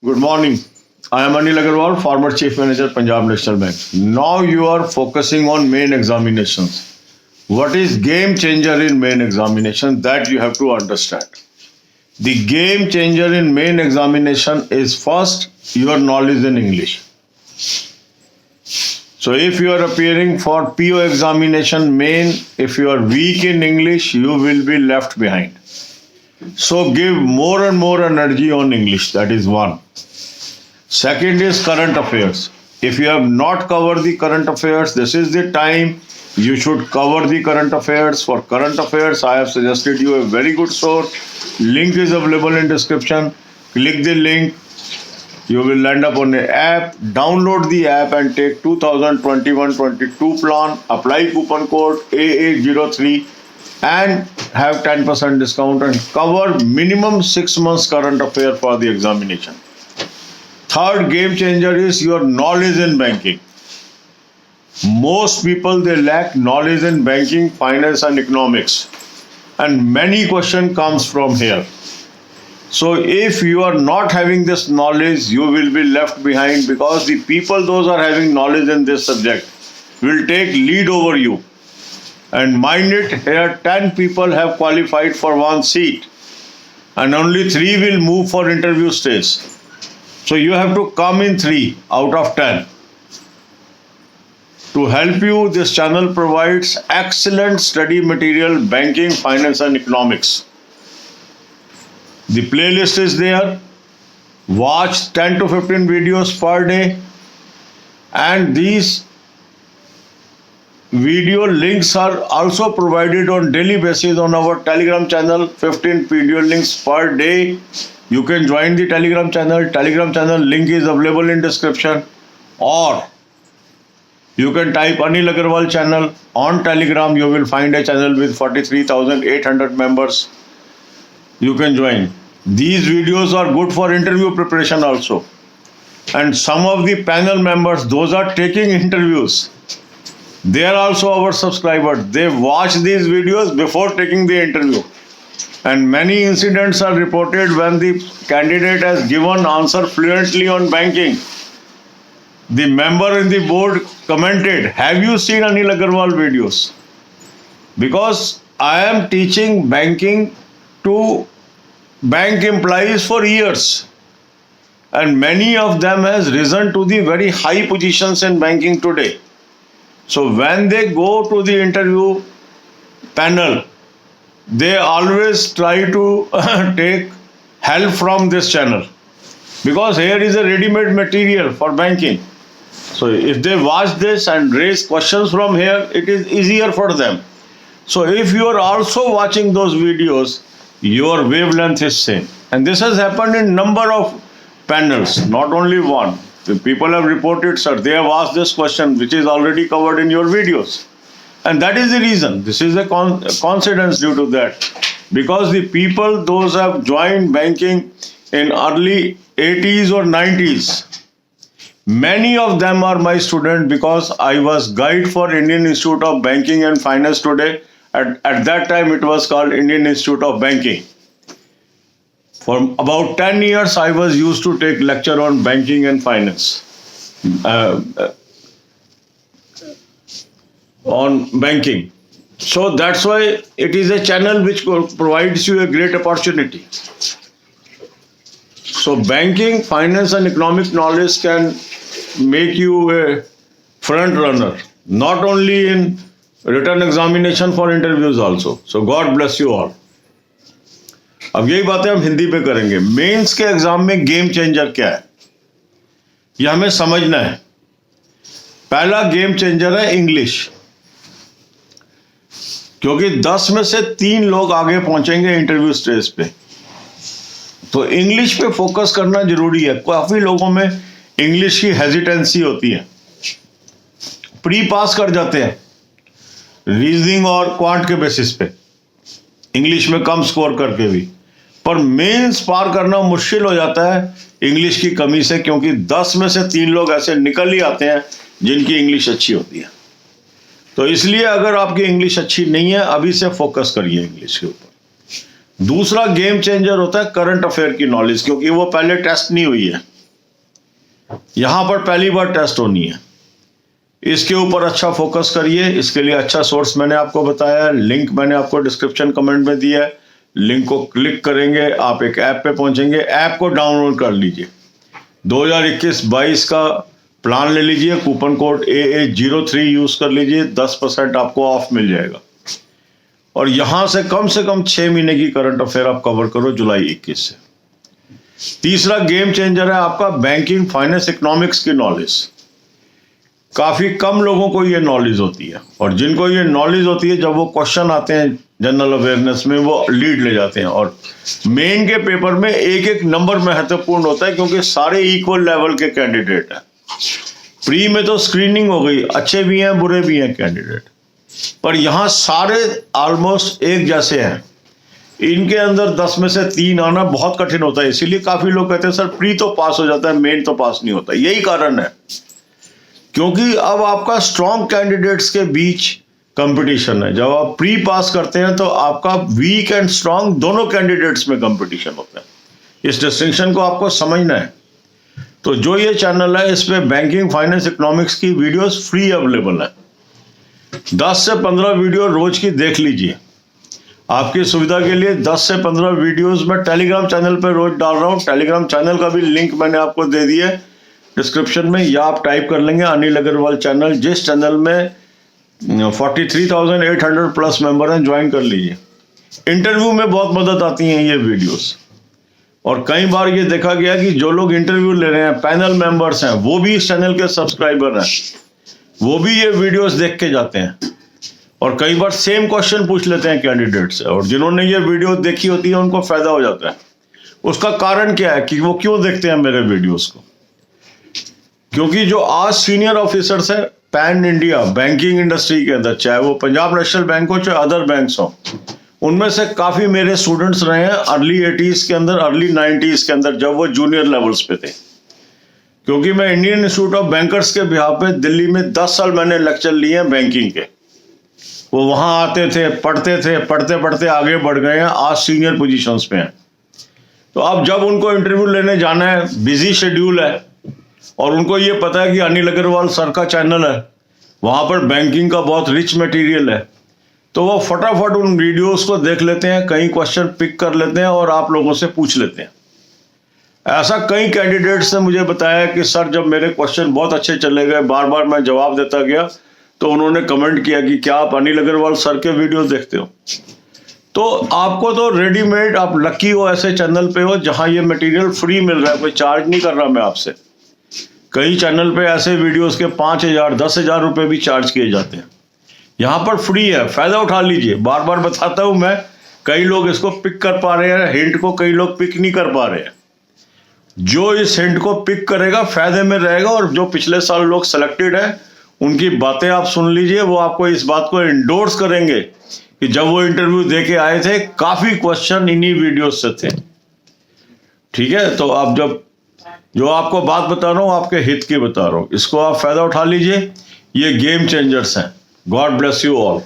Good morning. I am Anil Agarwal, former Chief Manager, Punjab National Bank. Now you are focusing on main examinations. What is game changer in main examination? That you have to understand. The game changer in main examination is first your knowledge in English. So if you are appearing for PO examination main, if you are weak in English, you will be left behind. So give more and more energy on English. That is one. Second is current affairs. If you have not covered the current affairs, this is the time you should cover the current affairs. For current affairs, I have suggested you a very good source. Link is available in description. Click the link. You will land up on an app. Download the app and take 2021-22 plan. Apply coupon code AA03 and have 10% discount and cover minimum 6 months current affair for the examination. Third game changer is your knowledge in banking. Most people, they lack knowledge in banking, finance and economics. And many questions comes from here. So if you are not having this knowledge, you will be left behind because the people, those are having knowledge in this subject, will take lead over you. And mind it, here 10 people have qualified for one seat and only 3 will move for interview stage. So you have to come in 3 out of 10. To help you, this channel provides excellent study material, banking, finance and economics. The playlist is there. Watch 10 to 15 videos per day. And these video links are also provided on daily basis on our Telegram channel. 15 video links per day. You can join the Telegram channel. Telegram channel link is available in description. Or you can type Anil Agarwal channel on Telegram. You will find a channel with 43,800 members. You can join. These videos are good for interview preparation also. And some of the panel members, those are taking interviews. They are also our subscribers. They watch these videos before taking the interview. And many incidents are reported when the candidate has given answer fluently on banking. The member in the board commented, "Have you seen Anil Agarwal videos?" Because I am teaching banking to bank employees for years. And many of them has risen to the very high positions in banking today. So when they go to the interview panel, they always try to take help from this channel because here is a ready-made material for banking. So if they watch this and raise questions from here, it is easier for them. So if you are also watching those videos, your wavelength is same. And this has happened in number of panels, not only one. The people have reported, sir, they have asked this question which is already covered in your videos. And that is the reason. This is a coincidence due to that. Because the people, those have joined banking in early 80s or 90s. Many of them are my students because I was guide for Indian Institute of Banking and Finance today. At that time, it was called Indian Institute of Banking. For about 10 years, I was used to take lecture on banking and finance. On banking. So that's why it is a channel which provides you a great opportunity. So banking, finance and economic knowledge can make you a front runner, not only in written examination for interviews also. So God bless you all. अब यही बातें हम हिंदी पे करेंगे. Mains के exam में game changer क्या है, ये हमें समझना है. पहला गेम चेंजर है इंग्लिश, क्योंकि 10 में से 3 लोग आगे पहुंचेंगे इंटरव्यू स्टेज पे. तो इंग्लिश पे फोकस करना जरूरी है. काफी लोगों में इंग्लिश की हेजिटेंसी होती है, प्री पास कर जाते हैं रीजनिंग और क्वांट के बेसिस पे, इंग्लिश में कम स्कोर करके भी. पर मेंस पार करना मुश्किल हो जाता है इंग्लिश की कमी से, क्योंकि 10 में से 3 लोग ऐसे निकल ही आते हैं जिनकी इंग्लिश अच्छी होती है. तो इसलिए अगर आपकी इंग्लिश अच्छी नहीं है, अभी से फोकस करिए इंग्लिश के ऊपर. दूसरा गेम चेंजर होता है करंट अफेयर की नॉलेज, क्योंकि वो पहले टेस्ट नहीं हुई है. यहां पर पहली बार टेस्ट होनी है, इसके ऊपर अच्छा फोकस करिए। इसके लिए अच्छा सोर्स मैंने आपको बताया है, लिंक मैंने आपको डिस्क्रिप्शन कमेंट में दिया है। लिंक को क्लिक करेंगे, आप एक ऐप पे पहुंचेंगे, ऐप को डाउनलोड कर लीजिए। 2021-22 का प्लान ले लीजिए, कूपन कोड AA03 यूज कर लीजिए, 10% आपको ऑफ मिल जाएगा। और यहां से कम 6 महीने की करंट अफेयर आप कवर करो जुलाई 21 से। तीसरा गेम चेंजर है आपका बैंकिंग, फाइनेंस, इकोनॉमिक्स की नॉलेज। काफी कम लोगों को ये नॉलेज होती है, और जिनको ये नॉलेज होती है, जब वो क्वेश्चन आते हैं जनरल अवेयरनेस में, वो लीड ले जाते हैं। और मेन के पेपर में एक एक नंबर महत्वपूर्ण होता है, क्योंकि सारे इक्वल लेवल के कैंडिडेट हैं। प्री में तो स्क्रीनिंग हो गई, अच्छे भी हैं बुरे भी हैं कैंडिडेट, पर यहां सारे ऑलमोस्ट एक जैसे हैं। इनके अंदर 10 में से 3 आना बहुत कठिन होता है। इसीलिए काफी लोग कहते हैं सर प्री तो पास हो जाता है, मेन तो पास नहीं होता। यही कारण है, क्योंकि अब आपका स्ट्रॉन्ग कैंडिडेट्स के बीच कंपटीशन है। जब आप प्री पास करते हैं तो आपका वीक एंड स्ट्रॉन्ग दोनों कैंडिडेट्स में कंपटीशन होता है। इस डिस्टिंक्शन को आपको समझना है। तो जो ये चैनल है, इस पे बैंकिंग, फाइनेंस, इकोनॉमिक्स की वीडियोस फ्री अवेलेबल है। 10 से 15 वीडियो रोज की देख लीजिए। आपकी सुविधा के लिए 10 से 15 वीडियोस मैं टेलीग्राम चैनल पे रोज डाल रहा हूँ। टेलीग्राम चैनल का भी लिंक मैंने आपको दे दिया है डिस्क्रिप्शन में, या आप टाइप कर लेंगे अनिल अग्रवाल चैनल। जिस चैनल में 43,800 प्लस मेंबर हैं, ज्वाइन कर लीजिए। इंटरव्यू में बहुत मदद आती हैं ये वीडियोस। और कई बार ये देखा गया कि जो लोग इंटरव्यू ले रहे हैं, पैनल मेंबर्स हैं, वो भी इस चैनल के सब्सक्राइबर हैं, वो भी ये वीडियोस देख के जाते हैं। और कई बार सेम क्वेश्चन पूछ लेते हैं कैंडिडेट से, और जिन्होंने ये वीडियो देखी होती है उनको फायदा हो जाता है। उसका कारण क्या है कि वो क्यों देखते हैं मेरे वीडियोस को? क्योंकि जो आज सीनियर ऑफिसर्स हैं पैन इंडिया बैंकिंग इंडस्ट्री के अंदर, चाहे वो पंजाब नेशनल बैंक हो चाहे अदर बैंक्स हो, उनमें से काफी मेरे स्टूडेंट्स रहे हैं अर्ली 80s के अंदर, अर्ली 90s के अंदर, जब वो जूनियर लेवल्स पे थे। क्योंकि मैं इंडियन इंस्टीट्यूट ऑफ बैंकर्स के बिहाफ पे दिल्ली में 10 साल मैंने लेक्चर लिए हैं बैंकिंग के। वो वहां आते थे, पढ़ते थे, पढ़ते पढ़ते आगे बढ़ गए हैं, आज सीनियर पोजीशंस पे हैं। तो अब जब उनको इंटरव्यू लेने जाना है, बिजी शेड्यूल है, और उनको ये पता है कि अनिल अग्रवाल सर का चैनल है, वहां पर बैंकिंग का बहुत रिच मटेरियल है, तो वो फटाफट उन वीडियोस को देख लेते हैं, कई क्वेश्चन पिक कर लेते हैं और आप लोगों से पूछ लेते हैं। ऐसा कई कैंडिडेट्स ने मुझे बताया कि सर जब मेरे क्वेश्चन बहुत अच्छे चले गए, बार बार मैं जवाब देता गया, तो उन्होंने कमेंट किया कि क्या आप अनिल अग्रवाल सर के वीडियो देखते हो? तो आपको तो रेडीमेड, आप लकी हो ऐसे चैनल पे हो जहां ये मटेरियल फ्री मिल रहा है, कोई चार्ज नहीं कर रहा मैं आपसे। कई चैनल पे ऐसे वीडियोस के 5,000 10,000 रुपए भी चार्ज किए जाते हैं। यहां पर फ्री है, फायदा उठा लीजिए। बार बार बताता हूं मैं, कई लोग इसको पिक कर पा रहे हैं, हिंट को कई लोग पिक नहीं कर पा रहे हैं। जो इस हिंट को पिक करेगा फायदे में रहेगा, और जो पिछले साल लोग सिलेक्टेड हैं उनकी बातें आप सुन लीजिए। वो आपको इस बात को इंडोर्स करेंगे कि जब वो इंटरव्यू देके आए थे, काफी क्वेश्चन इन्हीं वीडियोस से थे। ठीक है, तो आप जो आपको बात बता रहा हूं आपके हित की बता रहा हूं, इसको आप फायदा उठा लीजिए। ये गेम चेंजर्स हैं। God bless you all.